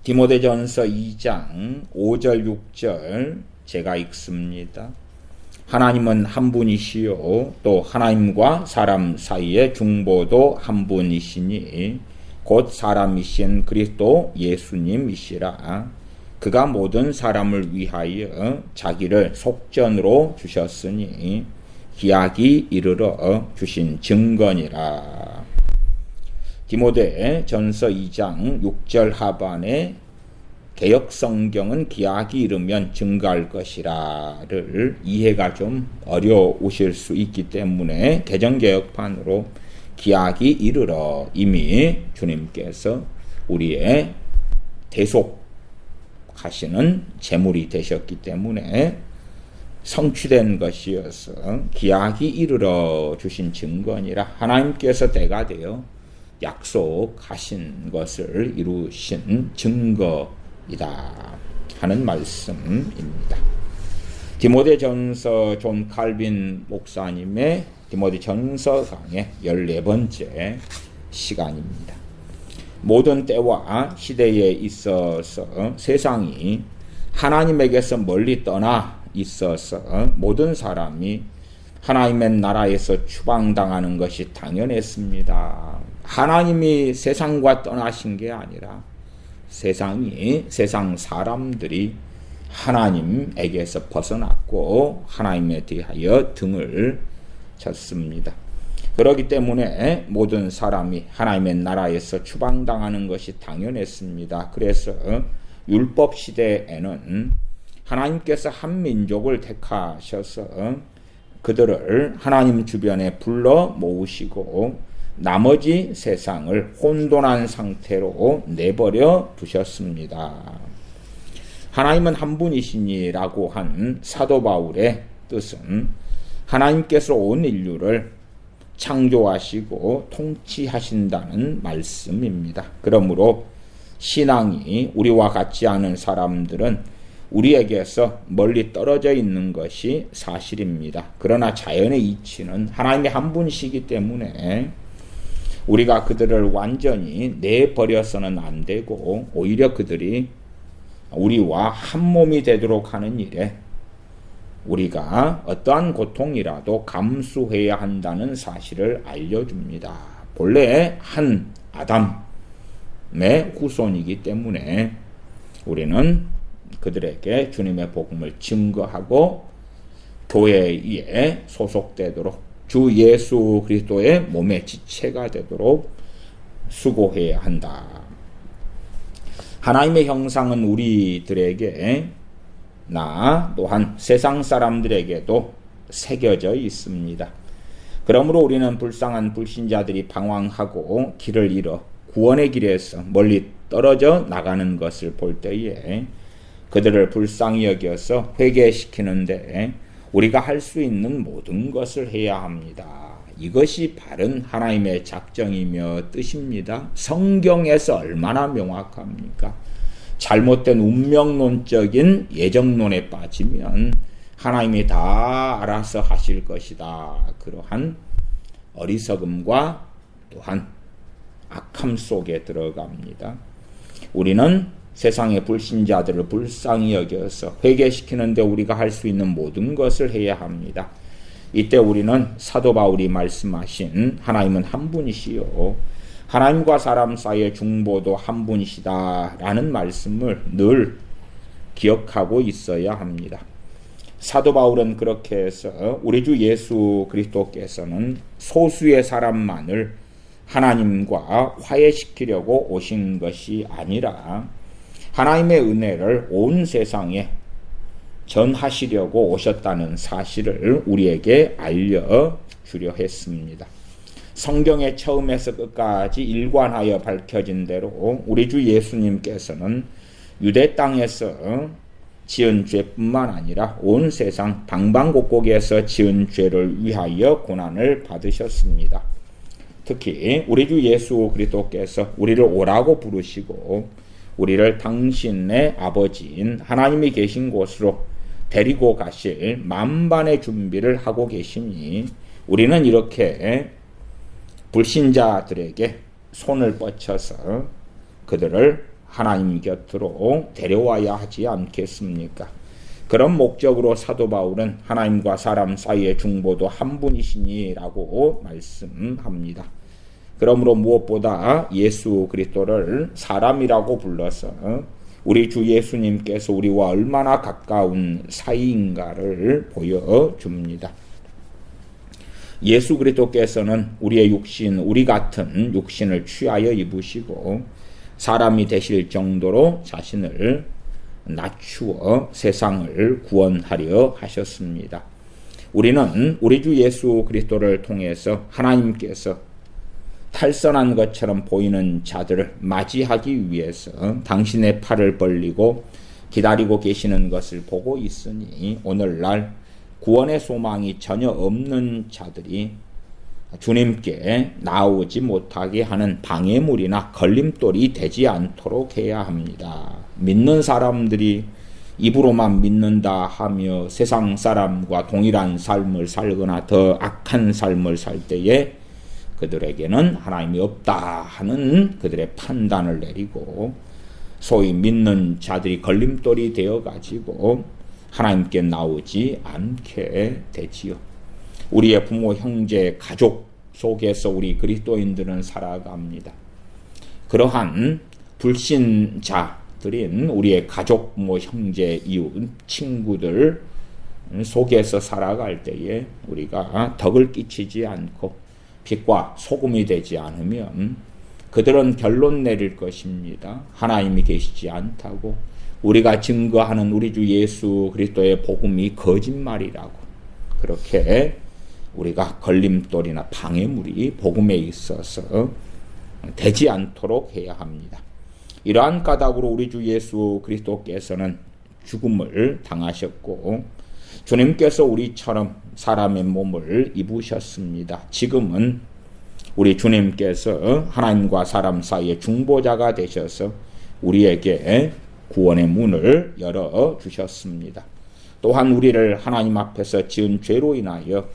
디모데전서 2장 5절 6절 제가 읽습니다. 하나님은 한 분이시요 또 하나님과 사람 사이의 중보도 한 분이시니 곧 사람이신 그리스도 예수님이시라. 그가 모든 사람을 위하여 자기를 속전으로 주셨으니 기약이 이르러 주신 증거니라. 디모데 전서 2장 6절 하반에 개역성경은 기약이 이르면 증거할 것이라를 이해가 좀 어려우실 수 있기 때문에 개정개역판으로 기약이 이르러 이미 주님께서 우리의 대속하시는 제물이 되셨기 때문에 성취된 것이어서 기약이 이르러 주신 증거니라. 하나님께서 때가 되어 약속하신 것을 이루신 증거이다 하는 말씀입니다. 디모데전서 존 칼빈 목사님의 디모데전서 강의 14번째 시간입니다. 모든 때와 시대에 있어서 세상이 하나님에게서 멀리 떠나 있어서 모든 사람이 하나님의 나라에서 추방당하는 것이 당연했습니다. 하나님이 세상과 떠나신 게 아니라 세상 사람들이 하나님에게서 벗어났고 하나님에 대하여 등을 쳤습니다. 그렇기 때문에 모든 사람이 하나님의 나라에서 추방당하는 것이 당연했습니다. 그래서 율법 시대에는 하나님께서 한 민족을 택하셔서 그들을 하나님 주변에 불러 모으시고 나머지 세상을 혼돈한 상태로 내버려 두셨습니다. 하나님은 한 분이시니라고 한 사도 바울의 뜻은 하나님께서 온 인류를 창조하시고 통치하신다는 말씀입니다. 그러므로 신앙이 우리와 같지 않은 사람들은 우리에게서 멀리 떨어져 있는 것이 사실입니다. 그러나 자연의 이치는 하나님이 한 분이시기 때문에 우리가 그들을 완전히 내버려서는 안 되고 오히려 그들이 우리와 한 몸이 되도록 하는 일에 우리가 어떠한 고통이라도 감수해야 한다는 사실을 알려줍니다. 본래 한 아담의 후손이기 때문에 우리는 그들에게 주님의 복음을 증거하고 교회에 소속되도록 주 예수 그리스도의 몸의 지체가 되도록 수고해야 한다. 하나님의 형상은 우리들에게 또한 세상 사람들에게도 새겨져 있습니다. 그러므로 우리는 불쌍한 불신자들이 방황하고 길을 잃어 구원의 길에서 멀리 떨어져 나가는 것을 볼 때에 그들을 불쌍히 여겨서 회개시키는데 우리가 할 수 있는 모든 것을 해야 합니다. 이것이 바른 하나님의 작정이며 뜻입니다. 성경에서 얼마나 명확합니까? 잘못된 운명론적인 예정론에 빠지면 하나님이 다 알아서 하실 것이다. 그러한 어리석음과 또한 악함 속에 들어갑니다. 우리는 세상의 불신자들을 불쌍히 여겨서 회개시키는데 우리가 할 수 있는 모든 것을 해야 합니다. 이때 우리는 사도 바울이 말씀하신 하나님은 한 분이시요 하나님과 사람 사이의 중보도 한 분이시다라는 말씀을 늘 기억하고 있어야 합니다. 사도 바울은 그렇게 해서 우리 주 예수 그리스도께서는 소수의 사람만을 하나님과 화해시키려고 오신 것이 아니라 하나님의 은혜를 온 세상에 전하시려고 오셨다는 사실을 우리에게 알려주려 했습니다. 성경의 처음에서 끝까지 일관하여 밝혀진 대로 우리 주 예수님께서는 유대 땅에서 지은 죄뿐만 아니라 온 세상 방방곡곡에서 지은 죄를 위하여 고난을 받으셨습니다. 특히 우리 주 예수 그리스도께서 우리를 오라고 부르시고 우리를 당신의 아버지인 하나님이 계신 곳으로 데리고 가실 만반의 준비를 하고 계시니 우리는 이렇게 불신자들에게 손을 뻗쳐서 그들을 하나님 곁으로 데려와야 하지 않겠습니까? 그런 목적으로 사도 바울은 하나님과 사람 사이의 중보도 한 분이시니라고 말씀합니다. 그러므로 무엇보다 예수 그리스도를 사람이라고 불러서 우리 주 예수님께서 우리와 얼마나 가까운 사이인가를 보여줍니다. 예수 그리스도께서는 우리의 육신, 우리 같은 육신을 취하여 입으시고 사람이 되실 정도로 자신을 낮추어 세상을 구원하려 하셨습니다. 우리는 우리 주 예수 그리스도를 통해서 하나님께서 탈선한 것처럼 보이는 자들을 맞이하기 위해서 당신의 팔을 벌리고 기다리고 계시는 것을 보고 있으니 오늘날 구원의 소망이 전혀 없는 자들이 주님께 나오지 못하게 하는 방해물이나 걸림돌이 되지 않도록 해야 합니다. 믿는 사람들이 입으로만 믿는다 하며 세상 사람과 동일한 삶을 살거나 더 악한 삶을 살 때에 그들에게는 하나님이 없다 하는 그들의 판단을 내리고 소위 믿는 자들이 걸림돌이 되어가지고 하나님께 나오지 않게 되지요. 우리의 부모, 형제, 가족 속에서 우리 그리스도인들은 살아갑니다. 그러한 불신자들인 우리의 가족, 부모, 형제, 이웃, 친구들 속에서 살아갈 때에 우리가 덕을 끼치지 않고 빛과 소금이 되지 않으면 그들은 결론 내릴 것입니다. 하나님이 계시지 않다고, 우리가 증거하는 우리 주 예수 그리스도의 복음이 거짓말이라고, 그렇게 우리가 걸림돌이나 방해물이 복음에 있어서 되지 않도록 해야 합니다. 이러한 까닭으로 우리 주 예수 그리스도께서는 죽음을 당하셨고 주님께서 우리처럼 사람의 몸을 입으셨습니다. 지금은 우리 주님께서 하나님과 사람 사이의 중보자가 되셔서 우리에게 구원의 문을 열어주셨습니다. 또한 우리를 하나님 앞에서 지은 죄로 인하여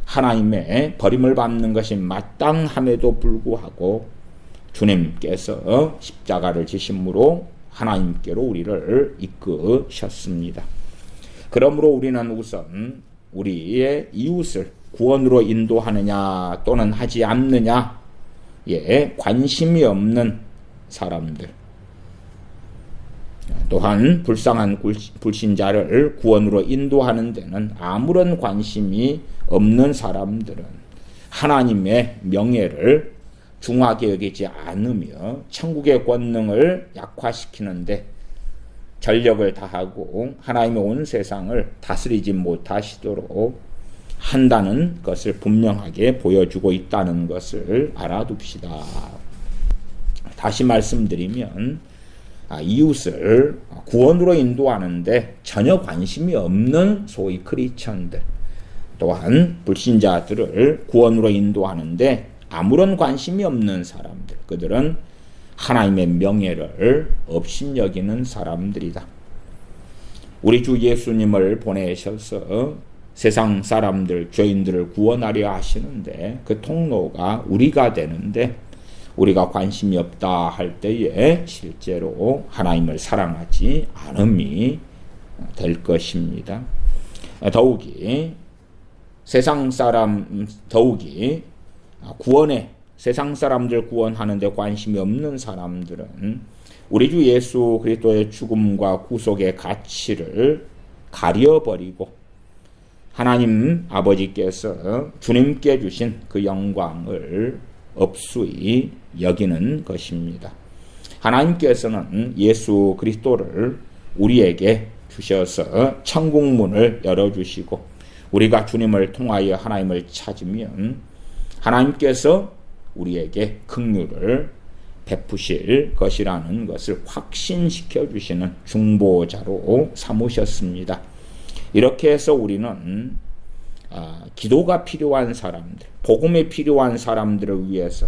하나님의 버림을 받는 것이 마땅함에도 불구하고 주님께서 십자가를 지심으로 하나님께로 우리를 이끄셨습니다. 그러므로 우리는 우선 우리의 이웃을 구원으로 인도하느냐 또는 하지 않느냐에 관심이 없는 사람들, 또한 불쌍한 불신자를 구원으로 인도하는 데는 아무런 관심이 없는 사람들은 하나님의 명예를 중하게 여기지 않으며 천국의 권능을 약화시키는데 전력을 다하고 하나님의 온 세상을 다스리지 못하시도록 한다는 것을 분명하게 보여주고 있다는 것을 알아둡시다. 다시 말씀드리면 이웃을 구원으로 인도하는데 전혀 관심이 없는 소위 크리스천들, 또한 불신자들을 구원으로 인도하는데 아무런 관심이 없는 사람들, 그들은 하나님의 명예를 업신여기는 사람들이다. 우리 주 예수님을 보내셔서 세상 사람들, 죄인들을 구원하려 하시는데 그 통로가 우리가 되는데 우리가 관심이 없다 할 때에 실제로 하나님을 사랑하지 않음이 될 것입니다. 더욱이 구원에 세상 사람들 구원하는데 관심이 없는 사람들은 우리 주 예수 그리스도의 죽음과 구속의 가치를 가려버리고 하나님 아버지께서 주님께 주신 그 영광을 업수히 여기는 것입니다. 하나님께서는 예수 그리스도를 우리에게 주셔서 천국문을 열어주시고 우리가 주님을 통하여 하나님을 찾으면 하나님께서 우리에게 긍휼을 베푸실 것이라는 것을 확신시켜 주시는 중보자로 삼으셨습니다. 이렇게 해서 우리는 기도가 필요한 사람들, 복음이 필요한 사람들을 위해서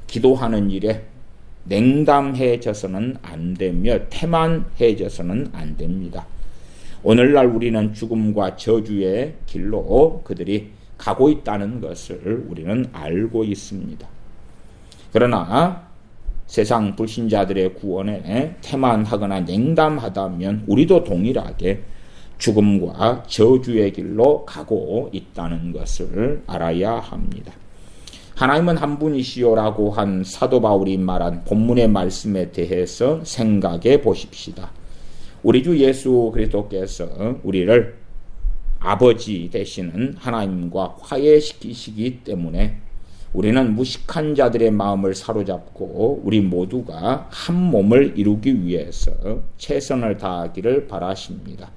기도하는 일에 냉담해져서는 안 되며 태만해져서는 안 됩니다. 오늘날 우리는 죽음과 저주의 길로 그들이 가고 있다는 것을 우리는 알고 있습니다. 그러나 세상 불신자들의 구원에 태만하거나 냉담하다면 우리도 동일하게 죽음과 저주의 길로 가고 있다는 것을 알아야 합니다. 하나님은 한 분이시오라고 한 사도 바울이 말한 본문의 말씀에 대해서 생각해 보십시다. 우리 주 예수 그리스도께서 우리를 아버지 되시는 하나님과 화해시키시기 때문에 우리는 무식한 자들의 마음을 사로잡고 우리 모두가 한 몸을 이루기 위해서 최선을 다하기를 바라십니다.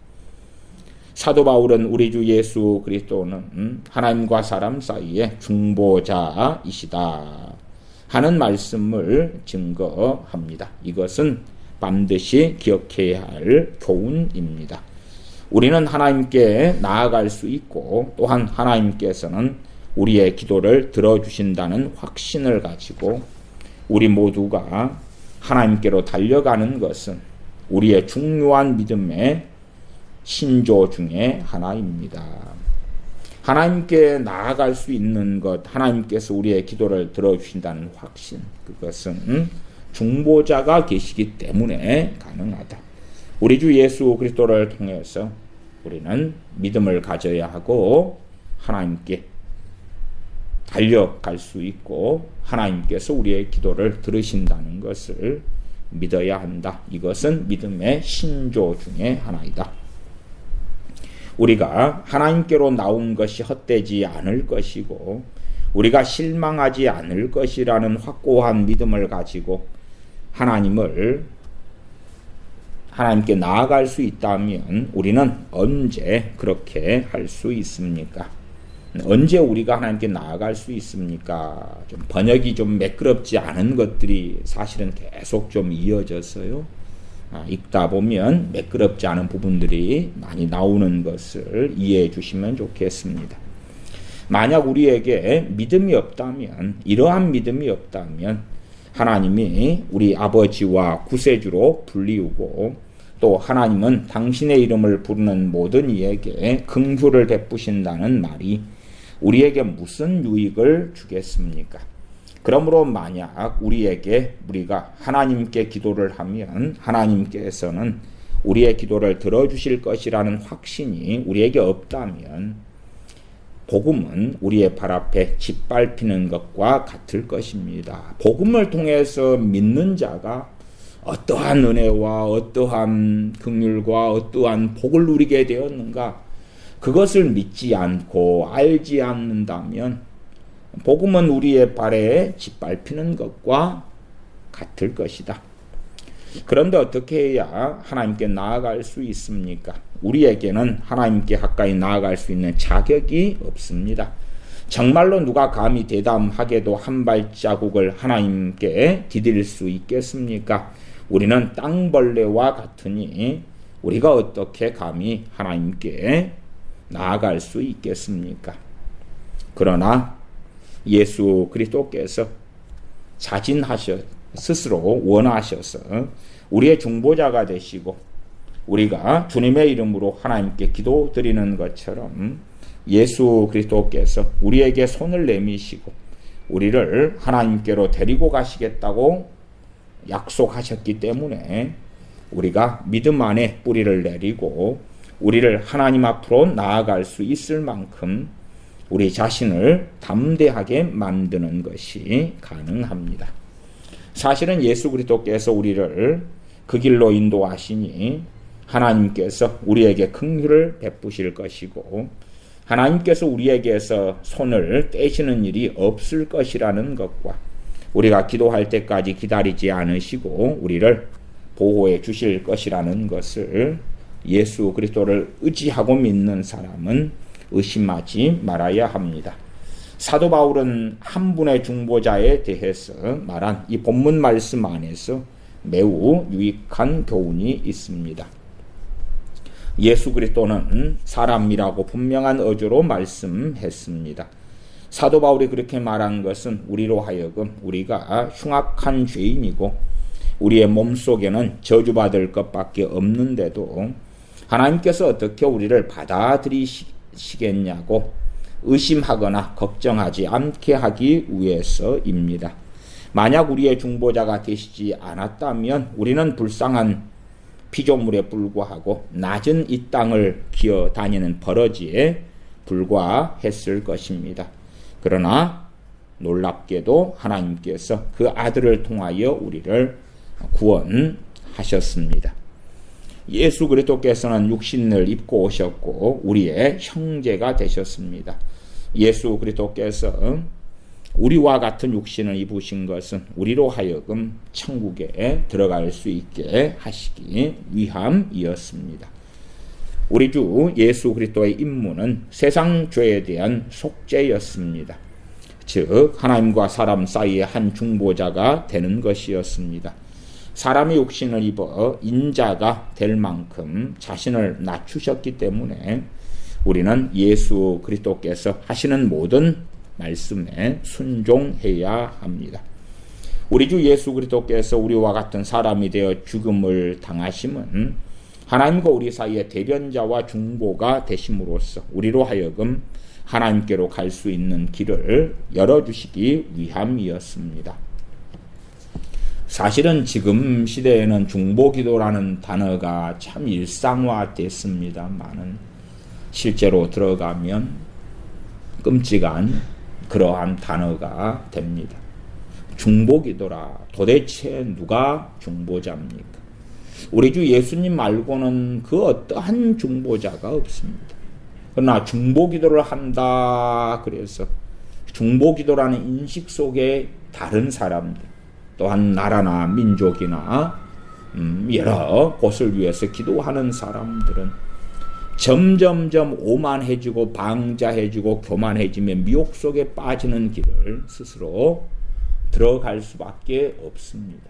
사도 바울은 우리 주 예수 그리스도는 하나님과 사람 사이의 중보자이시다 하는 말씀을 증거합니다. 이것은 반드시 기억해야 할 교훈입니다. 우리는 하나님께 나아갈 수 있고 또한 하나님께서는 우리의 기도를 들어주신다는 확신을 가지고 우리 모두가 하나님께로 달려가는 것은 우리의 중요한 믿음의 신조 중에 하나입니다. 하나님께 나아갈 수 있는 것, 하나님께서 우리의 기도를 들어주신다는 확신, 그것은 중보자가 계시기 때문에 가능하다. 우리 주 예수 그리스도를 통해서 우리는 믿음을 가져야 하고 하나님께 달려갈 수 있고 하나님께서 우리의 기도를 들으신다는 것을 믿어야 한다. 이것은 믿음의 신조 중에 하나이다. 우리가 하나님께로 나온 것이 헛되지 않을 것이고 우리가 실망하지 않을 것이라는 확고한 믿음을 가지고 하나님께 나아갈 수 있다면 우리는 언제 그렇게 할 수 있습니까? 언제 우리가 하나님께 나아갈 수 있습니까? 좀 번역이 좀 매끄럽지 않은 것들이 사실은 계속 좀 이어져서요. 읽다 보면 매끄럽지 않은 부분들이 많이 나오는 것을 이해해 주시면 좋겠습니다. 만약 우리에게 믿음이 없다면, 이러한 믿음이 없다면 하나님이 우리 아버지와 구세주로 불리우고 또 하나님은 당신의 이름을 부르는 모든 이에게 긍휼을 베푸신다는 말이 우리에게 무슨 유익을 주겠습니까? 그러므로 만약 우리가 하나님께 기도를 하면 하나님께서는 우리의 기도를 들어주실 것이라는 확신이 우리에게 없다면 복음은 우리의 발 앞에 짓밟히는 것과 같을 것입니다. 복음을 통해서 믿는 자가 어떠한 은혜와 어떠한 긍휼과 어떠한 복을 누리게 되었는가? 그것을 믿지 않고 알지 않는다면 복음은 우리의 발에 짓밟히는 것과 같을 것이다. 그런데 어떻게 해야 하나님께 나아갈 수 있습니까? 우리에게는 하나님께 가까이 나아갈 수 있는 자격이 없습니다. 정말로 누가 감히 대담하게도 한 발자국을 하나님께 디딜 수 있겠습니까? 우리는 땅벌레와 같으니 우리가 어떻게 감히 하나님께 나아갈 수 있겠습니까? 그러나 예수 그리스도께서 스스로 원하셔서 우리의 중보자가 되시고 우리가 주님의 이름으로 하나님께 기도드리는 것처럼 예수 그리스도께서 우리에게 손을 내미시고 우리를 하나님께로 데리고 가시겠다고 약속하셨기 때문에 우리가 믿음 안에 뿌리를 내리고 우리를 하나님 앞으로 나아갈 수 있을 만큼 우리 자신을 담대하게 만드는 것이 가능합니다. 사실은 예수 그리스도께서 우리를 그 길로 인도하시니 하나님께서 우리에게 긍휼을 베푸실 것이고 하나님께서 우리에게서 손을 떼시는 일이 없을 것이라는 것과 우리가 기도할 때까지 기다리지 않으시고 우리를 보호해 주실 것이라는 것을 예수 그리스도를 의지하고 믿는 사람은 의심하지 말아야 합니다. 사도 바울은 한 분의 중보자에 대해서 말한 이 본문 말씀 안에서 매우 유익한 교훈이 있습니다. 예수 그리스도는 사람이라고 분명한 어조로 말씀했습니다. 사도 바울이 그렇게 말한 것은 우리로 하여금 우리가 흉악한 죄인이고 우리의 몸속에는 저주받을 것밖에 없는데도 하나님께서 어떻게 우리를 받아들이시겠냐고 의심하거나 걱정하지 않게 하기 위해서입니다. 만약 우리의 중보자가 되시지 않았다면 우리는 불쌍한 피조물에 불과하고 낮은 이 땅을 기어 다니는 버러지에 불과했을 것입니다. 그러나 놀랍게도 하나님께서 그 아들을 통하여 우리를 구원하셨습니다. 예수 그리스도께서는 육신을 입고 오셨고 우리의 형제가 되셨습니다. 예수 그리스도께서 우리와 같은 육신을 입으신 것은 우리로 하여금 천국에 들어갈 수 있게 하시기 위함이었습니다. 우리 주 예수 그리스도의 임무는 세상 죄에 대한 속죄였습니다. 즉 하나님과 사람 사이의 한 중보자가 되는 것이었습니다. 사람이 육신을 입어 인자가 될 만큼 자신을 낮추셨기 때문에 우리는 예수 그리스도께서 하시는 모든 말씀에 순종해야 합니다. 우리 주 예수 그리스도께서 우리와 같은 사람이 되어 죽음을 당하심은 하나님과 우리 사이의 대변자와 중보가 되심으로써 우리로 하여금 하나님께로 갈 수 있는 길을 열어주시기 위함이었습니다. 사실은 지금 시대에는 중보기도라는 단어가 참 일상화됐습니다만은 실제로 들어가면 끔찍한 그러한 단어가 됩니다. 중보기도라. 도대체 누가 중보자입니까? 우리 주 예수님 말고는 그 어떠한 중보자가 없습니다. 그러나 중보기도를 한다 그래서 중보기도라는 인식 속에 다른 사람들, 또한 나라나 민족이나 여러 곳을 위해서 기도하는 사람들은 점점점 오만해지고 방자해지고 교만해지며 미혹 속에 빠지는 길을 스스로 들어갈 수밖에 없습니다.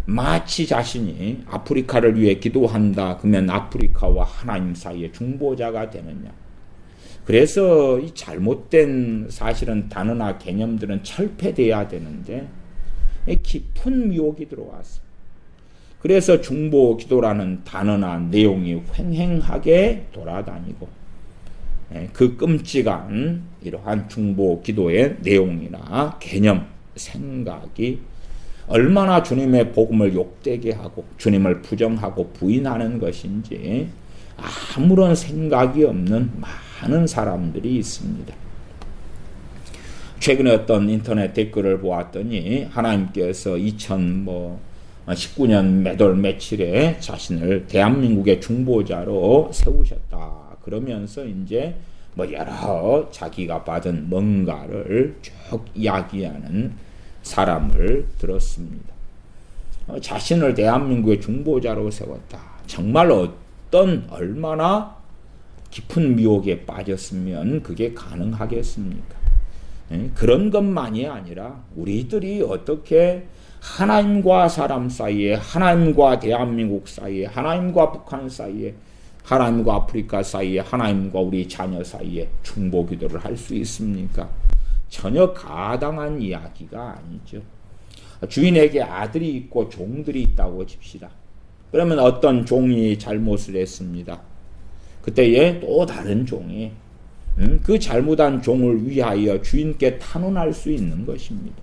마치 자신이 아프리카를 위해 기도한다 그러면 아프리카와 하나님 사이의 중보자가 되느냐. 그래서 이 잘못된 사실은 단어나 개념들은 철폐돼야 되는데 깊은 미혹이 들어왔어요. 그래서 중보 기도라는 단어나 내용이 횡행하게 돌아다니고 그 끔찍한 이러한 중보 기도의 내용이나 개념, 생각이 얼마나 주님의 복음을 욕되게 하고 주님을 부정하고 부인하는 것인지 아무런 생각이 없는 많은 사람들이 있습니다. 최근에 어떤 인터넷 댓글을 보았더니 하나님께서 2019년 몇월 며칠에 자신을 대한민국의 중보자로 세우셨다. 그러면서 이제 여러 자기가 받은 뭔가를 쭉 이야기하는 사람을 들었습니다. 자신을 대한민국의 중보자로 세웠다. 정말 얼마나 깊은 미혹에 빠졌으면 그게 가능하겠습니까? 그런 것만이 아니라 우리들이 어떻게 하나님과 사람 사이에, 하나님과 대한민국 사이에, 하나님과 북한 사이에, 하나님과 아프리카 사이에, 하나님과 우리 자녀 사이에 중보 기도를 할 수 있습니까? 전혀 가당한 이야기가 아니죠. 주인에게 아들이 있고 종들이 있다고 칩시다. 그러면 어떤 종이 잘못을 했습니다. 그때에 또 다른 종이 그 잘못한 종을 위하여 주인께 탄원할 수 있는 것입니다.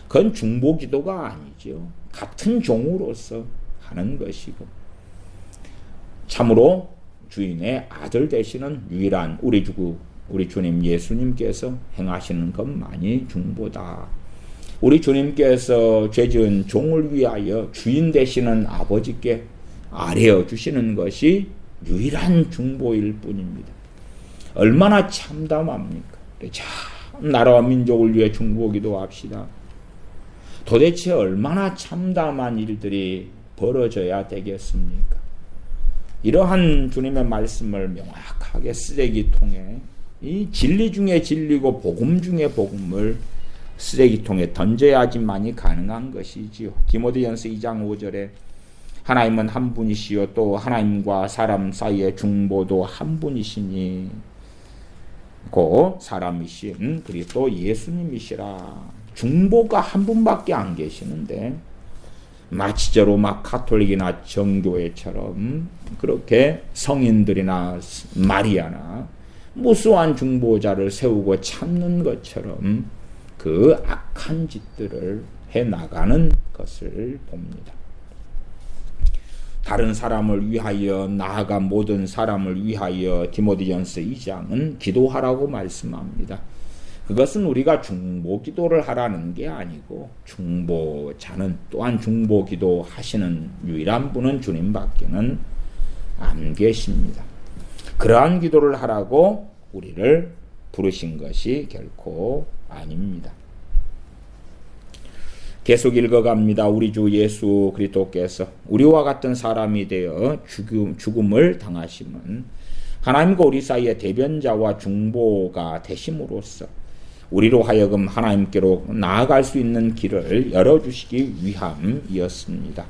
그건 중보기도가 아니죠. 같은 종으로서 하는 것이고 참으로 주인의 아들 되시는 유일한 우리 주님 예수님께서 행하시는 것만이 중보다. 우리 주님께서 죄지은 종을 위하여 주인 되시는 아버지께 아뢰어 주시는 것이 유일한 중보일 뿐입니다. 얼마나 참담합니까? 참 나라와 민족을 위해 중보기도 합시다. 도대체 얼마나 참담한 일들이 벌어져야 되겠습니까? 이러한 주님의 말씀을 명확하게 쓰레기통에 이 진리 중에 진리고 복음 중에 복음을 쓰레기통에 던져야지만이 가능한 것이지요. 디모데전서 2장 5절에 하나님은 한 분이시요 또 하나님과 사람 사이의 중보도 한 분이시니 고 사람이신 그리스도 예수님이시라. 중보가 한 분밖에 안 계시는데 마치저로 막 가톨릭이나 정교회처럼 그렇게 성인들이나 마리아나 무수한 중보자를 세우고 참는 것처럼 그 악한 짓들을 나가는 것을 봅니다. 다른 사람을 위하여, 나아가 모든 사람을 위하여 디모데전서 2장은 기도하라고 말씀합니다. 그것은 우리가 중보기도를 하라는 게 아니고, 중보자는 또한 중보기도 하시는 유일한 분은 주님밖에는 안 계십니다. 그러한 기도를 하라고 우리를 부르신 것이 결코 아닙니다. 계속 읽어갑니다. 우리 주 예수 그리스도께서 우리와 같은 사람이 되어 죽음을 당하심은 하나님과 우리 사이의 대변자와 중보가 되심으로써 우리로 하여금 하나님께로 나아갈 수 있는 길을 열어주시기 위함이었습니다.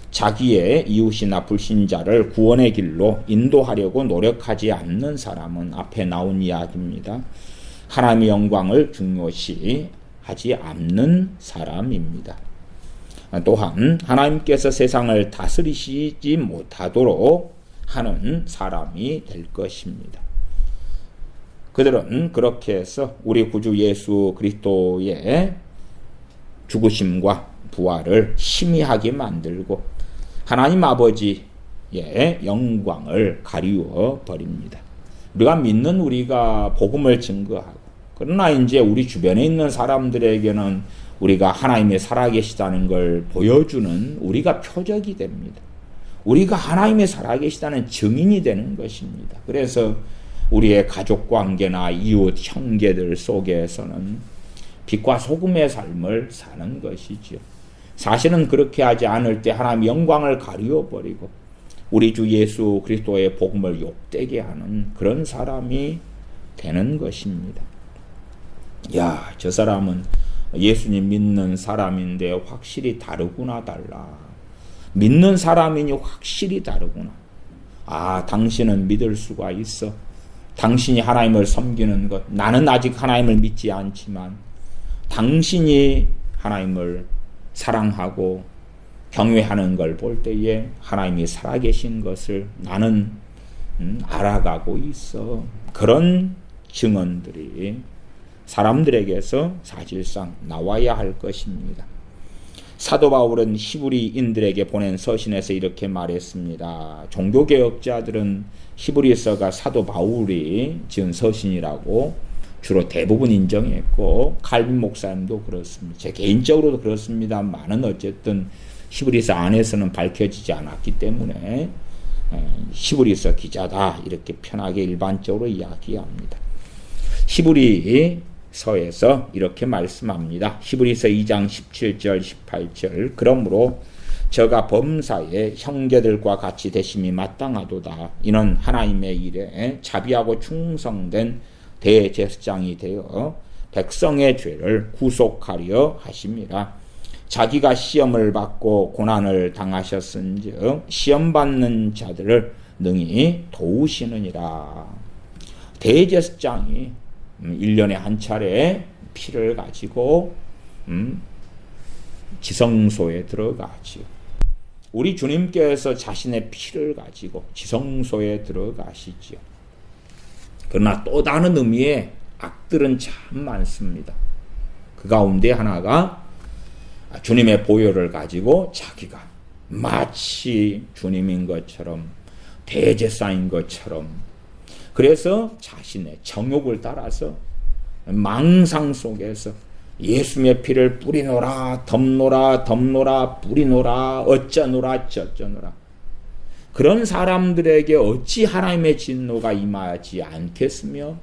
자기의 이웃이나 불신자를 구원의 길로 인도하려고 노력하지 않는 사람은 앞에 나온 이야기입니다. 하나님의 영광을 중요시 하지 않는 사람입니다. 또한 하나님께서 세상을 다스리시지 못하도록 하는 사람이 될 것입니다. 그들은 그렇게 해서 우리 구주 예수 그리스도의 죽으심과 부활을 희미하게 만들고 하나님 아버지의 영광을 가리워 버립니다. 우리가 믿는 우리가 복음을 증거하고, 그러나 이제 우리 주변에 있는 사람들에게는 우리가 하나님이 살아계시다는 걸 보여주는 우리가 표적이 됩니다. 우리가 하나님이 살아계시다는 증인이 되는 것입니다. 그래서 우리의 가족 관계나 이웃 형제들 속에서는 빛과 소금의 삶을 사는 것이지요. 사실은 그렇게 하지 않을 때 하나님 영광을 가리워버리고 우리 주 예수 그리스도의 복음을 욕되게 하는 그런 사람이 되는 것입니다. 야, 저 사람은 예수님 믿는 사람인데 확실히 다르구나, 달라. 믿는 사람이니 확실히 다르구나. 아, 당신은 믿을 수가 있어. 당신이 하나님을 섬기는 것, 나는 아직 하나님을 믿지 않지만 당신이 하나님을 사랑하고 경외하는 걸 볼 때에 하나님이 살아계신 것을 나는 알아가고 있어. 그런 증언들이 사람들에게서 사실상 나와야 할 것입니다. 사도 바울은 히브리인들에게 보낸 서신에서 이렇게 말했습니다. 종교개혁자들은 히브리서가 사도 바울이 지은 서신이라고 주로 대부분 인정했고, 칼빈 목사님도 그렇습니다. 제 개인적으로도 그렇습니다만은 어쨌든 히브리서 안에서는 밝혀지지 않았기 때문에 히브리서 기자다 이렇게 편하게 일반적으로 이야기합니다. 히브리서에서 이렇게 말씀합니다. 히브리서 2장 17절 18절 그러므로 저가 범사에 형제들과 같이 되심이 마땅하도다. 이는 하나님의 일에 자비하고 충성된 대제사장이 되어 백성의 죄를 구속하려 하심이라. 자기가 시험을 받고 고난을 당하셨은즉 시험 받는 자들을 능히 도우시느니라. 대제사장이 1년에 한 차례 피를 가지고 지성소에 들어가지요. 우리 주님께서 자신의 피를 가지고 지성소에 들어가시지요. 그러나 또 다른 의미의 악들은 참 많습니다. 그 가운데 하나가 주님의 보혈을 가지고 자기가 마치 주님인 것처럼 대제사인 것처럼, 그래서 자신의 정욕을 따라서 망상 속에서 예수님의 피를 뿌리노라 덮노라 덮노라 뿌리노라 어쩌노라 저쩌노라. 그런 사람들에게 어찌 하나님의 진노가 임하지 않겠으며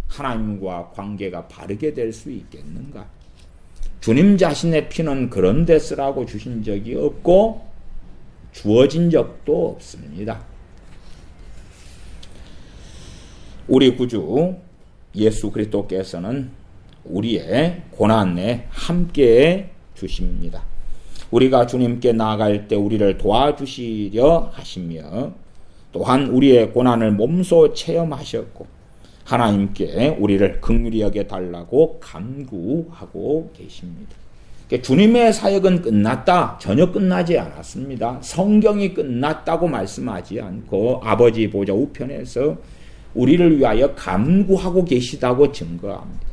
하나님과 관계가 바르게 될 수 있겠는가. 주님 자신의 피는 그런 데 쓰라고 주신 적이 없고 주어진 적도 없습니다. 우리 구주 예수 그리스도께서는 우리의 고난에 함께 주십니다. 우리가 주님께 나아갈 때 우리를 도와주시려 하시며, 또한 우리의 고난을 몸소 체험하셨고 하나님께 우리를 긍휼히 여겨 달라고 간구하고 계십니다. 주님의 사역은 끝났다, 전혀 끝나지 않았습니다. 성경이 끝났다고 말씀하지 않고 아버지 보좌 우편에서 우리를 위하여 간구하고 계시다고 증거합니다.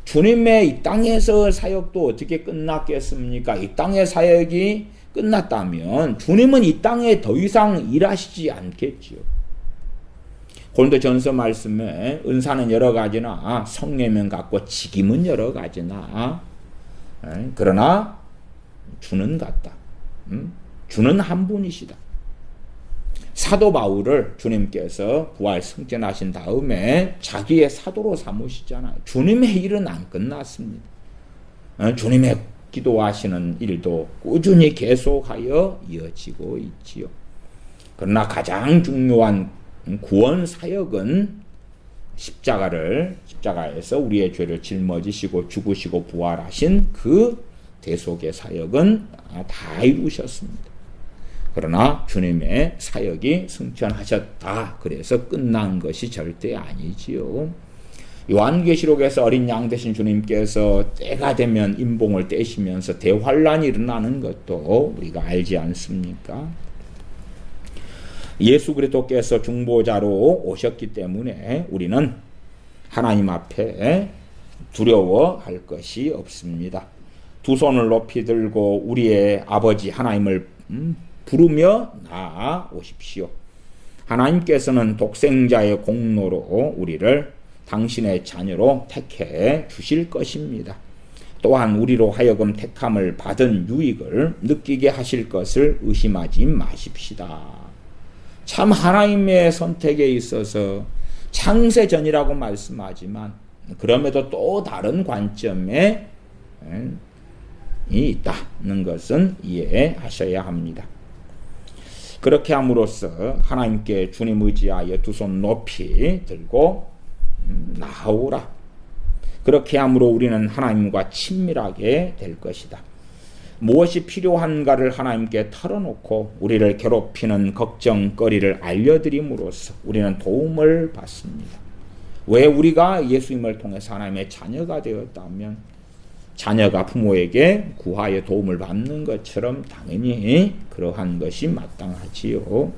주님의 이 땅에서 사역도 어떻게 끝났겠습니까? 이 땅의 사역이 끝났다면 주님은 이 땅에 더 이상 일하시지 않겠지요. 고린도전서 말씀에 은사는 여러 가지나 성령은 같고 직임은 여러 가지나 그러나 주는 같다. 주는 한 분이시다. 사도 바울을 주님께서 부활 승천하신 다음에 자기의 사도로 삼으시잖아요. 주님의 일은 안 끝났습니다. 주님의 기도하시는 일도 꾸준히 계속하여 이어지고 있지요. 그러나 가장 중요한 구원 사역은 십자가에서 우리의 죄를 짊어지시고 죽으시고 부활하신 그 대속의 사역은 다 이루셨습니다. 그러나 주님의 사역이 승천하셨다. 그래서 끝난 것이 절대 아니지요. 요한계시록에서 어린 양 되신 주님께서 때가 되면 임봉을 떼시면서 대환란이 일어나는 것도 우리가 알지 않습니까? 예수 그리스도께서 중보자로 오셨기 때문에 우리는 하나님 앞에 두려워할 것이 없습니다. 두 손을 높이 들고 우리의 아버지 하나님을 부르며 나아오십시오. 하나님께서는 독생자의 공로로 우리를 당신의 자녀로 택해 주실 것입니다. 또한 우리로 하여금 택함을 받은 유익을 느끼게 하실 것을 의심하지 마십시다. 참 하나님의 선택에 있어서 창세전이라고 말씀하지만 그럼에도 또 다른 관점에 있다는 것은 이해하셔야 합니다. 그렇게 함으로써 하나님께 주님 의지하여 두 손 높이 들고 나오라. 그렇게 함으로 우리는 하나님과 친밀하게 될 것이다. 무엇이 필요한가를 하나님께 털어놓고 우리를 괴롭히는 걱정거리를 알려드림으로써 우리는 도움을 받습니다. 왜 우리가 예수님을 통해서 하나님의 자녀가 되었다면 자녀가 부모에게 구하여 도움을 받는 것처럼 당연히 그러한 것이 마땅하지요.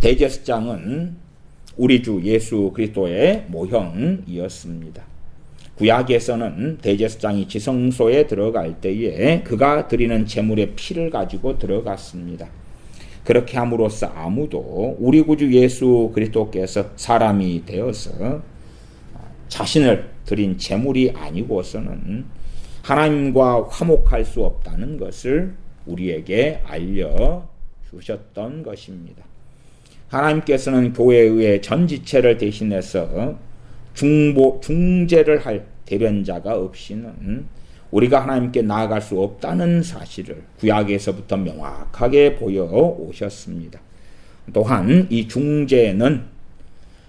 대제사장은 우리 주 예수 그리스도의 모형이었습니다. 구약에서는 대제사장이 지성소에 들어갈 때에 그가 드리는 제물의 피를 가지고 들어갔습니다. 그렇게 함으로써 아무도 우리 구주 예수 그리스도께서 사람이 되어서 자신을 드린 제물이 아니고서는 하나님과 화목할 수 없다는 것을 우리에게 알려주셨던 것입니다. 하나님께서는 교회의 전 지체를 대신해서 중재를 할 대변자가 없이는 우리가 하나님께 나아갈 수 없다는 사실을 구약에서부터 명확하게 보여오셨습니다. 또한 이 중재는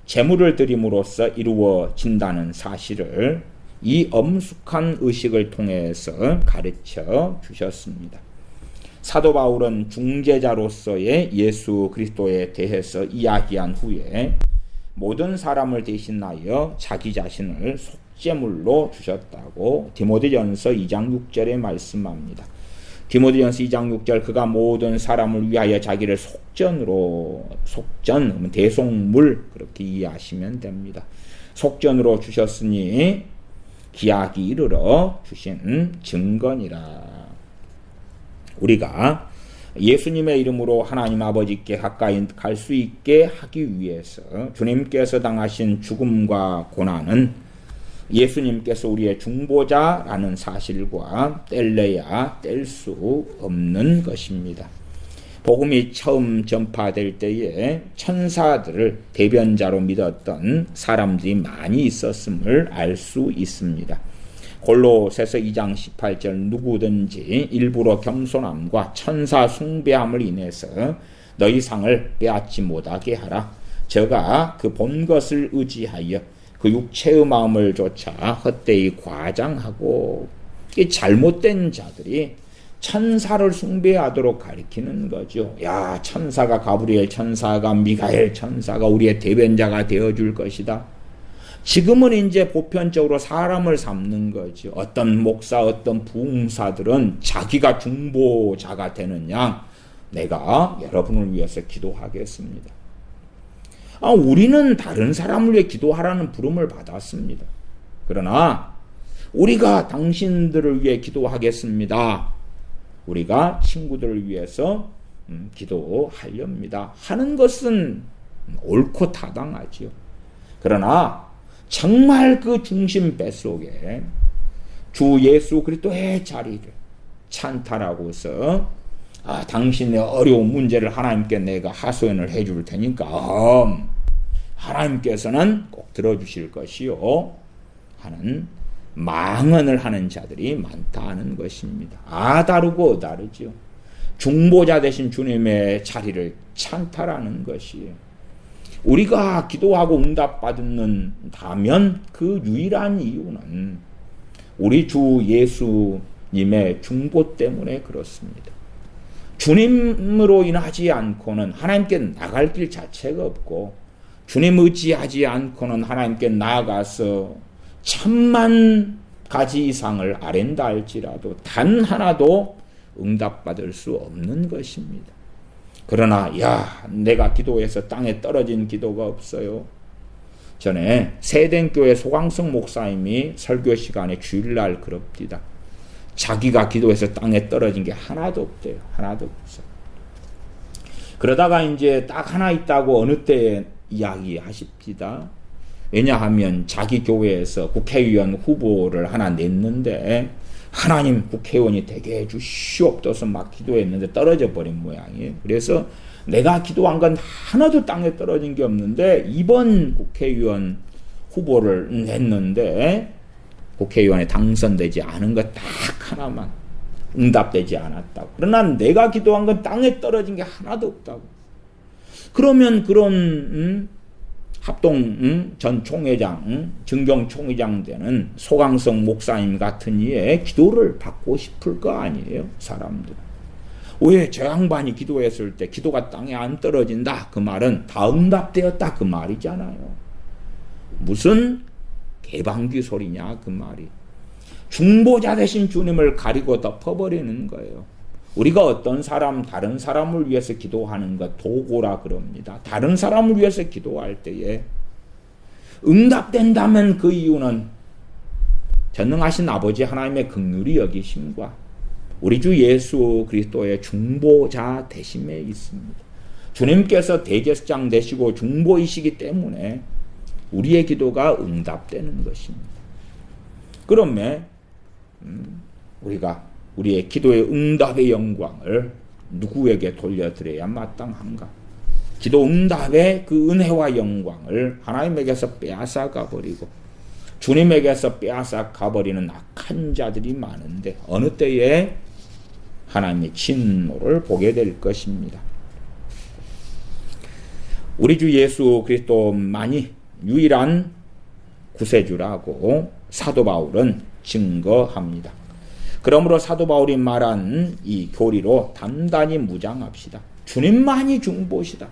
제물을 드림으로써 이루어진다는 사실을 이 엄숙한 의식을 통해서 가르쳐 주셨습니다. 사도 바울은 중재자로서의 예수 그리스도에 대해서 이야기한 후에 모든 사람을 대신하여 자기 자신을 속죄물로 주셨다고 디모데전서 2장 6절에 말씀합니다. 디모데전서 2장 6절 그가 모든 사람을 위하여 자기를 속전 대속물 그렇게 이해하시면 됩니다. 속전으로 주셨으니 기약이 이르러 주신 증거니라. 우리가 예수님의 이름으로 하나님 아버지께 가까이 갈 수 있게 하기 위해서 주님께서 당하신 죽음과 고난은 예수님께서 우리의 중보자라는 사실과 뗄래야 뗄 수 없는 것입니다. 복음이 처음 전파될 때에 천사들을 대변자로 믿었던 사람들이 많이 있었음을 알 수 있습니다. 골로새서 2장 18절 누구든지 일부러 겸손함과 천사 숭배함을 인해서 너희 상을 빼앗지 못하게 하라. 저가 그 본 것을 의지하여 그 육체의 마음을 조차 헛되이 과장하고 이 잘못된 자들이 천사를 숭배하도록 가리키는 거죠. 야, 천사가 가브리엘 천사가 미가엘 천사가 우리의 대변자가 되어줄 것이다. 지금은 이제 보편적으로 사람을 삼는 거죠. 어떤 목사, 어떤 부흥사들은 자기가 중보자가 되는 양 내가 여러분을 위해서 기도하겠습니다. 우리는 다른 사람을 위해 기도하라는 부름을 받았습니다. 그러나 우리가 당신들을 위해 기도하겠습니다. 우리가 친구들을 위해서 기도하렵니다. 하는 것은 옳고 타당하지요. 그러나 정말 그 중심 뱃속에 주 예수 그리스도의 자리를 찬탈하고서 당신의 어려운 문제를 하나님께 내가 하소연을 해줄 테니까 하나님께서는 꼭 들어주실 것이요 하는 망언을 하는 자들이 많다는 것입니다. 다르고 다르죠. 중보자 되신 주님의 자리를 찬탈하는 것이에요. 우리가 기도하고 응답받는다면 그 유일한 이유는 우리 주 예수님의 중보 때문에 그렇습니다. 주님으로 인하지 않고는 하나님께 나갈 길 자체가 없고, 주님 의지하지 않고는 하나님께 나아가서 천만 가지 이상을 아랜다 할지라도 단 하나도 응답받을 수 없는 것입니다. 그러나 내가 기도해서 땅에 떨어진 기도가 없어요. 전에 세den교회 소강성 목사님이 설교 시간에 주일날 그럽니다. 자기가 기도해서 땅에 떨어진 게 하나도 없대요. 하나도 없어요. 그러다가 이제 딱 하나 있다고 어느 때에 이야기하십니다. 왜냐하면 자기 교회에서 국회의원 후보를 하나 냈는데 하나님 국회의원이 되게 해주시옵소서 막 기도했는데 떨어져 버린 모양이에요. 그래서 내가 기도한 건 하나도 땅에 떨어진 게 없는데 이번 국회의원 후보를 냈는데 국회의원에 당선되지 않은 것 딱 하나만 응답되지 않았다고. 그러나 내가 기도한 건 땅에 떨어진 게 하나도 없다고. 그러면 그런 합동 전 총회장, 증경 총회장 되는 소강성 목사님 같은 이의 기도를 받고 싶을 거 아니에요, 사람들. 왜 저 양반이 기도했을 때 기도가 땅에 안 떨어진다, 그 말은 다 응답되었다, 그 말이잖아요. 무슨 개방귀 소리냐, 그 말이. 중보자 되신 주님을 가리고 덮어버리는 거예요. 우리가 어떤 사람, 다른 사람을 위해서 기도하는 것 도고라 그럽니다. 다른 사람을 위해서 기도할 때에 응답된다면 그 이유는 전능하신 아버지 하나님의 긍휼히 여기심과 우리 주 예수 그리스도의 중보자 되심에 있습니다. 주님께서 대제사장 되시고 중보이시기 때문에 우리의 기도가 응답되는 것입니다. 그러면 우리가 우리의 기도의 응답의 영광을 누구에게 돌려드려야 마땅한가? 기도 응답의 그 은혜와 영광을 하나님에게서 빼앗아가 버리고 주님에게서 빼앗아가 버리는 악한 자들이 많은데 어느 때에 하나님의 진노를 보게 될 것입니다. 우리 주 예수 그리스도만이 유일한 구세주라고 사도 바울은 증거합니다. 그러므로 사도 바울이 말한 이 교리로 단단히 무장합시다. 주님만이 중보시다.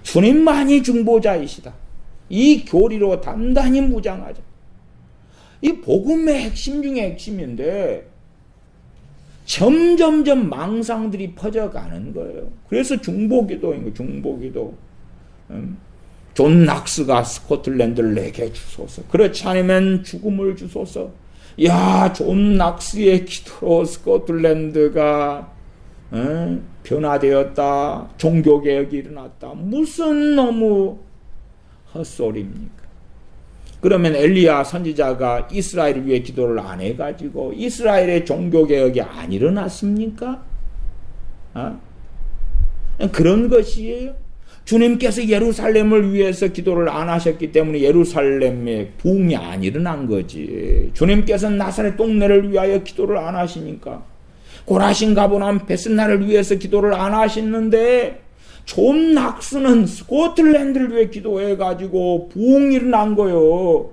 주님만이 중보자이시다. 이 교리로 단단히 무장하자. 이 복음의 핵심 중에 핵심인데 점점점 망상들이 퍼져가는 거예요. 그래서 중보기도인 거예요. 중보기도. 존 낙스가 스코틀랜드를 내게 주소서. 그렇지 않으면 죽음을 주소서. 존 낙스의 기도로 스코틀랜드가 변화되었다. 종교개혁이 일어났다. 무슨 너무 헛소리입니까? 그러면 엘리야 선지자가 이스라엘을 위해 기도를 안 해가지고 이스라엘의 종교개혁이 안 일어났습니까? 그런 것이에요. 주님께서 예루살렘을 위해서 기도를 안 하셨기 때문에 예루살렘의 부흥이 안 일어난 거지. 주님께서는 나사렛 동네를 위하여 기도를 안 하시니까. 고라신 가보남 베스나를 위해서 기도를 안 하시는데 존 낙스는 스코틀랜드를 위해 기도해가지고 부흥이 일어난 거요.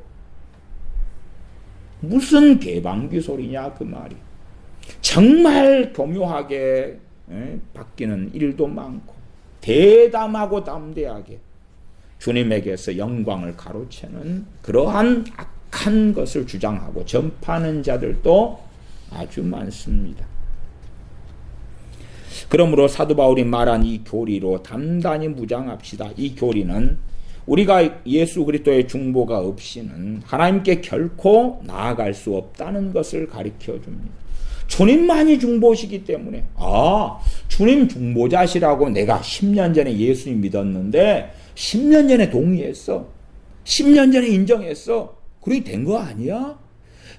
무슨 개방귀 소리냐 그 말이. 정말 교묘하게 바뀌는 일도 많고 대담하고 담대하게 주님에게서 영광을 가로채는 그러한 악한 것을 주장하고 전파하는 자들도 아주 많습니다. 그러므로 사도 바울이 말한 이 교리로 단단히 무장합시다. 이 교리는 우리가 예수 그리스도의 중보가 없이는 하나님께 결코 나아갈 수 없다는 것을 가르쳐 줍니다. 주님만이 중보시기 때문에 주님 중보자시라고 내가 10년 전에 예수님 믿었는데 10년 전에 동의했어. 10년 전에 인정했어. 그렇게 된 거 아니야?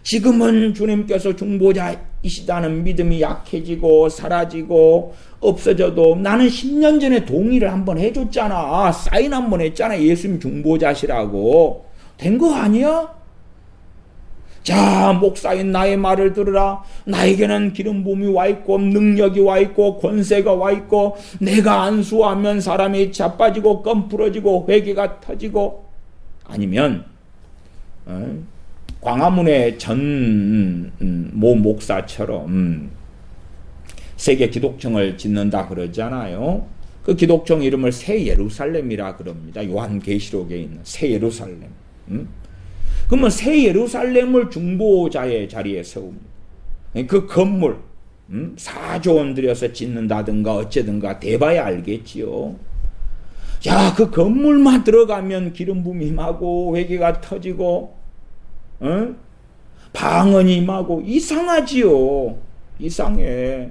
지금은 주님께서 중보자이시다는 믿음이 약해지고 사라지고 없어져도 나는 10년 전에 동의를 한번 해줬잖아. 사인 한번 했잖아. 예수님 중보자시라고. 된 거 아니야? 자, 목사인 나의 말을 들으라. 나에게는 기름 부음이 와 있고 능력이 와 있고 권세가 와 있고 내가 안수하면 사람이 자빠지고 껌 부러지고 회개가 터지고. 아니면 광화문의 전 모 목사처럼 세계 기독청을 짓는다 그러잖아요. 그 기독청 이름을 새 예루살렘이라 그럽니다. 요한계시록에 있는 새 예루살렘. 그러면 새 예루살렘을 중보자의 자리에 세웁니다. 그 건물 4조 원 들여서 짓는다든가 어쩌든가 대봐야 알겠지요. 야, 그 건물만 들어가면 기름 부음이 임하고 회개가 터지고 방언이 임하고 이상하지요. 이상해.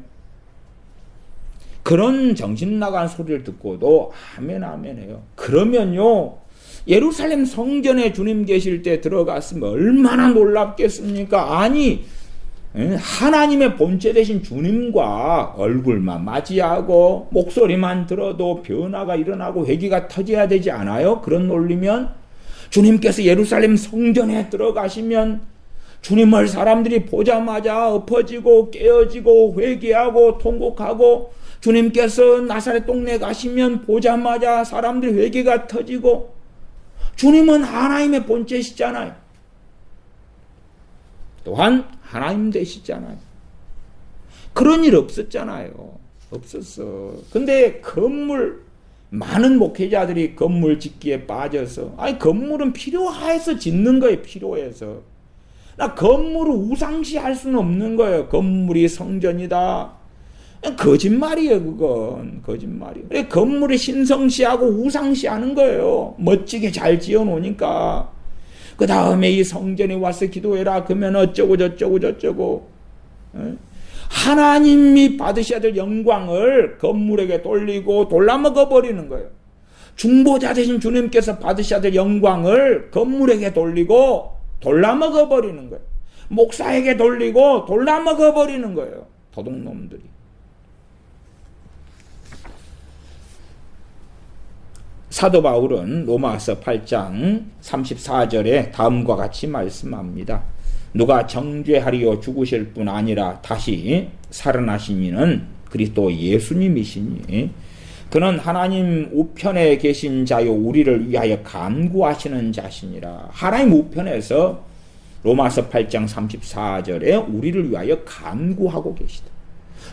그런 정신 나간 소리를 듣고도 아멘 아멘 해요. 그러면요, 예루살렘 성전에 주님 계실 때 들어갔으면 얼마나 놀랍겠습니까? 아니, 하나님의 본체 되신 주님과 얼굴만 맞이하고 목소리만 들어도 변화가 일어나고 회개가 터져야 되지 않아요? 그런 논리면 주님께서 예루살렘 성전에 들어가시면 주님을 사람들이 보자마자 엎어지고 깨어지고 회개하고 통곡하고, 주님께서 나사렛 동네 가시면 보자마자 사람들이 회개가 터지고, 주님은 하나님의 본체시잖아요. 또한 하나님 되시잖아요. 그런 일 없었잖아요. 없었어. 근데 많은 목회자들이 건물 짓기에 빠져서, 건물은 필요해서 짓는 거예요. 필요해서. 건물을 우상시할 수는 없는 거예요. 건물이 성전이다. 거짓말이에요. 그건 거짓말이에요. 그래, 건물을 신성시하고 우상시하는 거예요. 멋지게 잘 지어놓으니까. 그 다음에 이 성전에 와서 기도해라 그러면 어쩌고 저쩌고. 하나님이 받으셔야 될 영광을 건물에게 돌리고 돌라먹어 버리는 거예요. 중보자 되신 주님께서 받으셔야 될 영광을 건물에게 돌리고 돌라먹어 버리는 거예요. 목사에게 돌리고 돌라먹어 버리는 거예요. 도둑놈들이. 사도 바울은 로마서 8장 34절에 다음과 같이 말씀합니다. 누가 정죄하리요 죽으실 뿐 아니라 다시 살아나신 이는 그리스도 예수님이시니 그는 하나님 우편에 계신 자요 우리를 위하여 간구하시는 자시니라. 하나님 우편에서 로마서 8장 34절에 우리를 위하여 간구하고 계시다.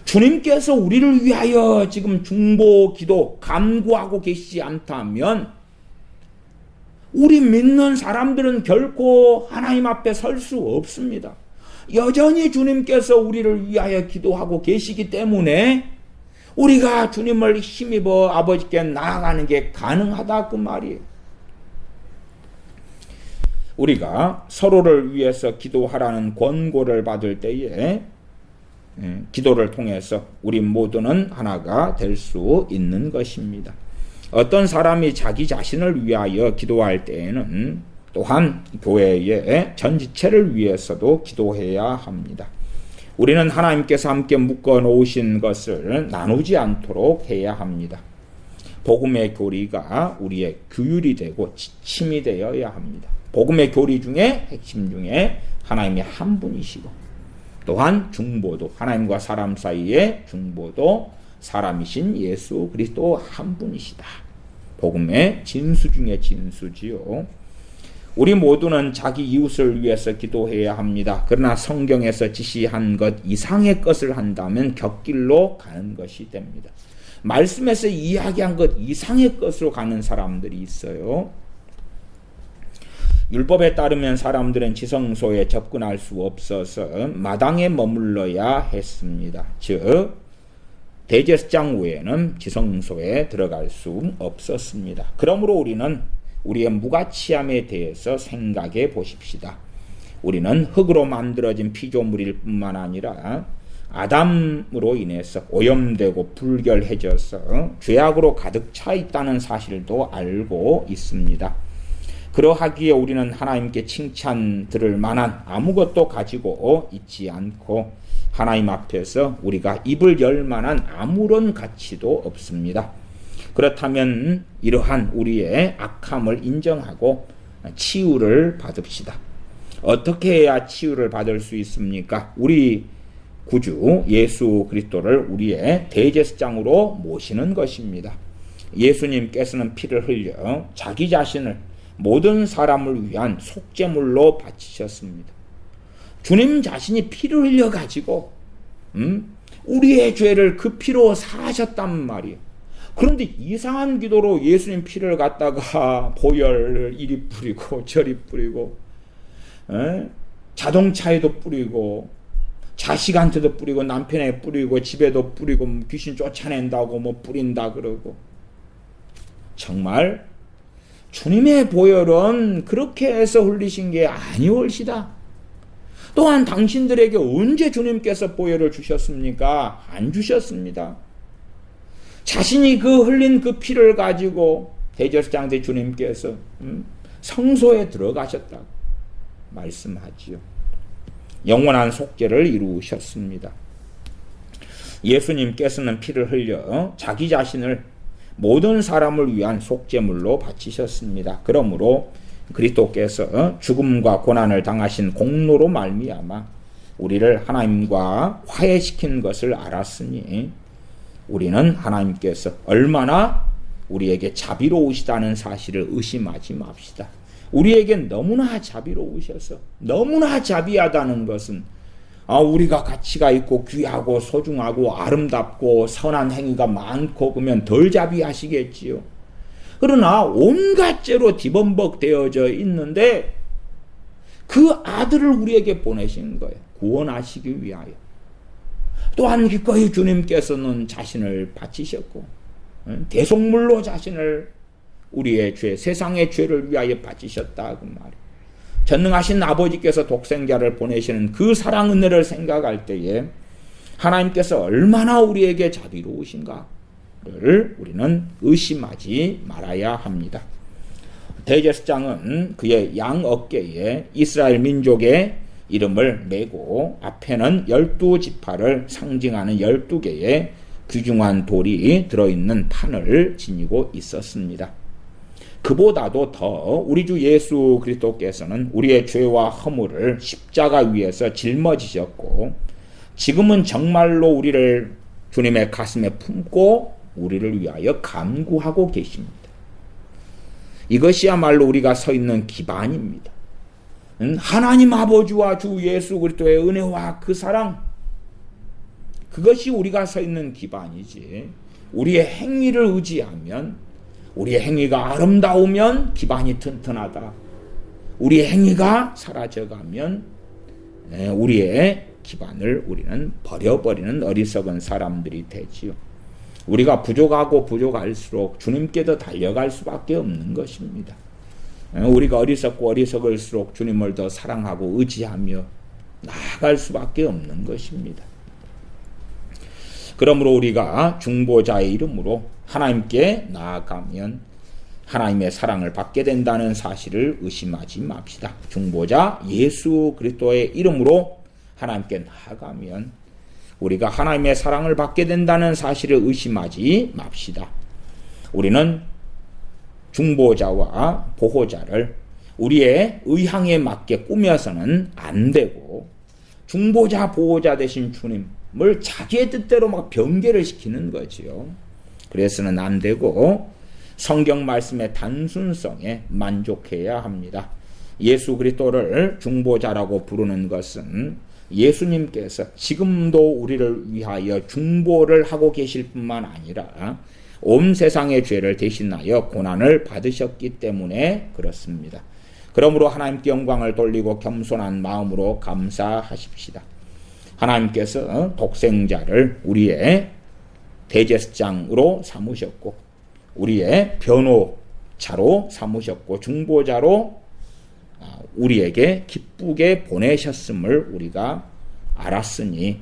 주님께서 우리를 위하여 지금 중보 기도 간구하고 계시지 않다면 우리 믿는 사람들은 결코 하나님 앞에 설 수 없습니다. 여전히 주님께서 우리를 위하여 기도하고 계시기 때문에 우리가 주님을 힘입어 아버지께 나아가는 게 가능하다 그 말이에요. 우리가 서로를 위해서 기도하라는 권고를 받을 때에 기도를 통해서 우리 모두는 하나가 될 수 있는 것입니다. 어떤 사람이 자기 자신을 위하여 기도할 때에는 또한 교회의 전지체를 위해서도 기도해야 합니다. 우리는 하나님께서 함께 묶어 놓으신 것을 나누지 않도록 해야 합니다. 복음의 교리가 우리의 규율이 되고 지침이 되어야 합니다. 복음의 교리 중에 핵심 중에 하나님이 한 분이시고 또한 중보도 하나님과 사람 사이의 중보도 사람이신 예수 그리스도 한 분이시다. 복음의 진수 중에 진수지요. 우리 모두는 자기 이웃을 위해서 기도해야 합니다. 그러나 성경에서 지시한 것 이상의 것을 한다면 곁길로 가는 것이 됩니다. 말씀에서 이야기한 것 이상의 것으로 가는 사람들이 있어요. 율법에 따르면 사람들은 지성소에 접근할 수 없어서 마당에 머물러야 했습니다. 즉 대제사장 외에는 지성소에 들어갈 수 없었습니다. 그러므로 우리는 우리의 무가치함에 대해서 생각해 보십시다. 우리는 흙으로 만들어진 피조물일 뿐만 아니라 아담으로 인해서 오염되고 불결해져서 죄악으로 가득 차 있다는 사실도 알고 있습니다. 그러하기에 우리는 하나님께 칭찬 들을 만한 아무것도 가지고 있지 않고 하나님 앞에서 우리가 입을 열 만한 아무런 가치도 없습니다. 그렇다면 이러한 우리의 악함을 인정하고 치유를 받읍시다. 어떻게 해야 치유를 받을 수 있습니까? 우리 구주 예수 그리스도를 우리의 대제사장으로 모시는 것입니다. 예수님께서는 피를 흘려 자기 자신을 모든 사람을 위한 속죄물로 바치셨습니다. 주님 자신이 피를 흘려 가지고 우리의 죄를 그 피로 사하셨단 말이에요. 그런데 이상한 기도로 예수님 피를 갖다가 보혈을 이리 뿌리고 저리 뿌리고 자동차에도 뿌리고 자식한테도 뿌리고 남편에 뿌리고 집에도 뿌리고 귀신 쫓아낸다고 뭐 뿌린다 그러고, 정말 주님의 보혈은 그렇게 해서 흘리신 게 아니올시다. 또한 당신들에게 언제 주님께서 보혈을 주셨습니까? 안 주셨습니다. 자신이 그 흘린 그 피를 가지고 대제사장 대 주님께서 성소에 들어가셨다고 말씀하지요. 영원한 속죄를 이루셨습니다. 예수님께서는 피를 흘려 자기 자신을 모든 사람을 위한 속죄물로 바치셨습니다. 그러므로 그리스도께서 죽음과 고난을 당하신 공로로 말미암아 우리를 하나님과 화해시킨 것을 알았으니 우리는 하나님께서 얼마나 우리에게 자비로우시다는 사실을 의심하지 맙시다. 우리에게 너무나 자비로우셔서, 너무나 자비하다는 것은 우리가 가치가 있고 귀하고 소중하고 아름답고 선한 행위가 많고 그러면 덜 자비하시겠지요. 그러나 온갖 죄로 뒤범벅 되어져 있는데 그 아들을 우리에게 보내신 거예요. 구원하시기 위하여. 또한 기꺼이 주님께서는 자신을 바치셨고 대속물로 자신을 우리의 죄, 세상의 죄를 위하여 바치셨다 그 말이에요. 전능하신 아버지께서 독생자를 보내시는 그 사랑 은혜를 생각할 때에 하나님께서 얼마나 우리에게 자비로우신가를 우리는 의심하지 말아야 합니다. 대제사장은 그의 양 어깨에 이스라엘 민족의 이름을 메고 앞에는 12지파를 상징하는 12개의 귀중한 돌이 들어있는 판을 지니고 있었습니다. 그보다도 더 우리 주 예수 그리스도께서는 우리의 죄와 허물을 십자가 위에서 짊어지셨고 지금은 정말로 우리를 주님의 가슴에 품고 우리를 위하여 간구하고 계십니다. 이것이야말로 우리가 서 있는 기반입니다. 하나님 아버지와 주 예수 그리스도의 은혜와 그 사랑, 그것이 우리가 서 있는 기반이지. 우리의 행위를 의지하면, 우리의 행위가 아름다우면 기반이 튼튼하다. 우리의 행위가 사라져가면 우리의 기반을 우리는 버려버리는 어리석은 사람들이 되지요. 우리가 부족하고 부족할수록 주님께 더 달려갈 수밖에 없는 것입니다. 우리가 어리석고 어리석을수록 주님을 더 사랑하고 의지하며 나아갈 수밖에 없는 것입니다. 그러므로 우리가 중보자의 이름으로 하나님께 나아가면 하나님의 사랑을 받게 된다는 사실을 의심하지 맙시다. 중보자 예수 그리스도의 이름으로 하나님께 나아가면 우리가 하나님의 사랑을 받게 된다는 사실을 의심하지 맙시다. 우리는 중보자와 보호자를 우리의 의향에 맞게 꾸며서는 안 되고, 중보자 보호자 되신 주님을 자기의 뜻대로 막 변개를 시키는 거지요. 그래서는 안 되고 성경 말씀의 단순성에 만족해야 합니다. 예수 그리스도를 중보자라고 부르는 것은 예수님께서 지금도 우리를 위하여 중보를 하고 계실 뿐만 아니라 온 세상의 죄를 대신하여 고난을 받으셨기 때문에 그렇습니다. 그러므로 하나님께 영광을 돌리고 겸손한 마음으로 감사하십시다. 하나님께서 독생자를 우리의 대제사장으로 삼으셨고 우리의 변호 자로 삼으셨고 중보자로 우리에게 기쁘게 보내셨음을 우리가 알았으니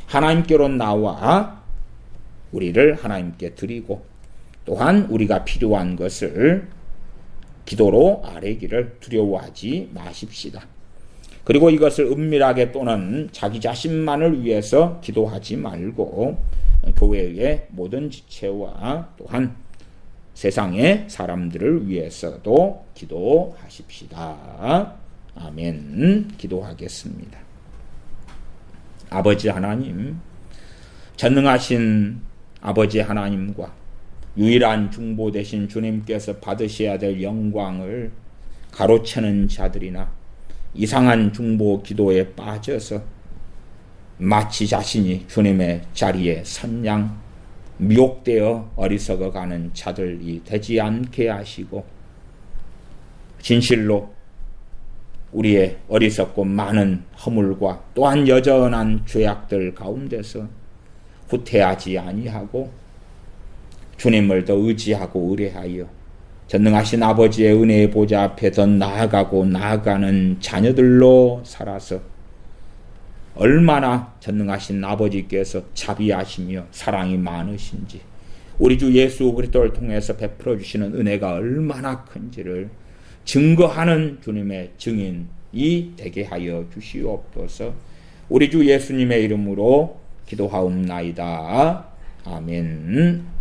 하나님께로 나와 우리를 하나님께 드리고 또한 우리가 필요한 것을 기도로 아뢰기를 두려워하지 마십시다. 그리고 이것을 은밀하게 또는 자기 자신만을 위해서 기도하지 말고 교회의 모든 지체와 또한 세상의 사람들을 위해서도 기도하십시다. 아멘. 기도하겠습니다. 아버지 하나님, 전능하신 아버지 하나님과 유일한 중보 되신 주님께서 받으셔야 될 영광을 가로채는 자들이나 이상한 중보 기도에 빠져서 마치 자신이 주님의 자리에 선양 미혹되어 어리석어가는 자들이 되지 않게 하시고 진실로 우리의 어리석고 많은 허물과 또한 여전한 죄악들 가운데서 후퇴하지 아니하고 주님을 더 의지하고 의뢰하여 전능하신 아버지의 은혜의 보좌 앞에 더 나아가고 나아가는 자녀들로 살아서 얼마나 전능하신 아버지께서 자비하시며 사랑이 많으신지 우리 주 예수 그리스도를 통해서 베풀어 주시는 은혜가 얼마나 큰지를 증거하는 주님의 증인이 되게 하여 주시옵소서. 우리 주 예수님의 이름으로 기도하옵나이다. 아멘.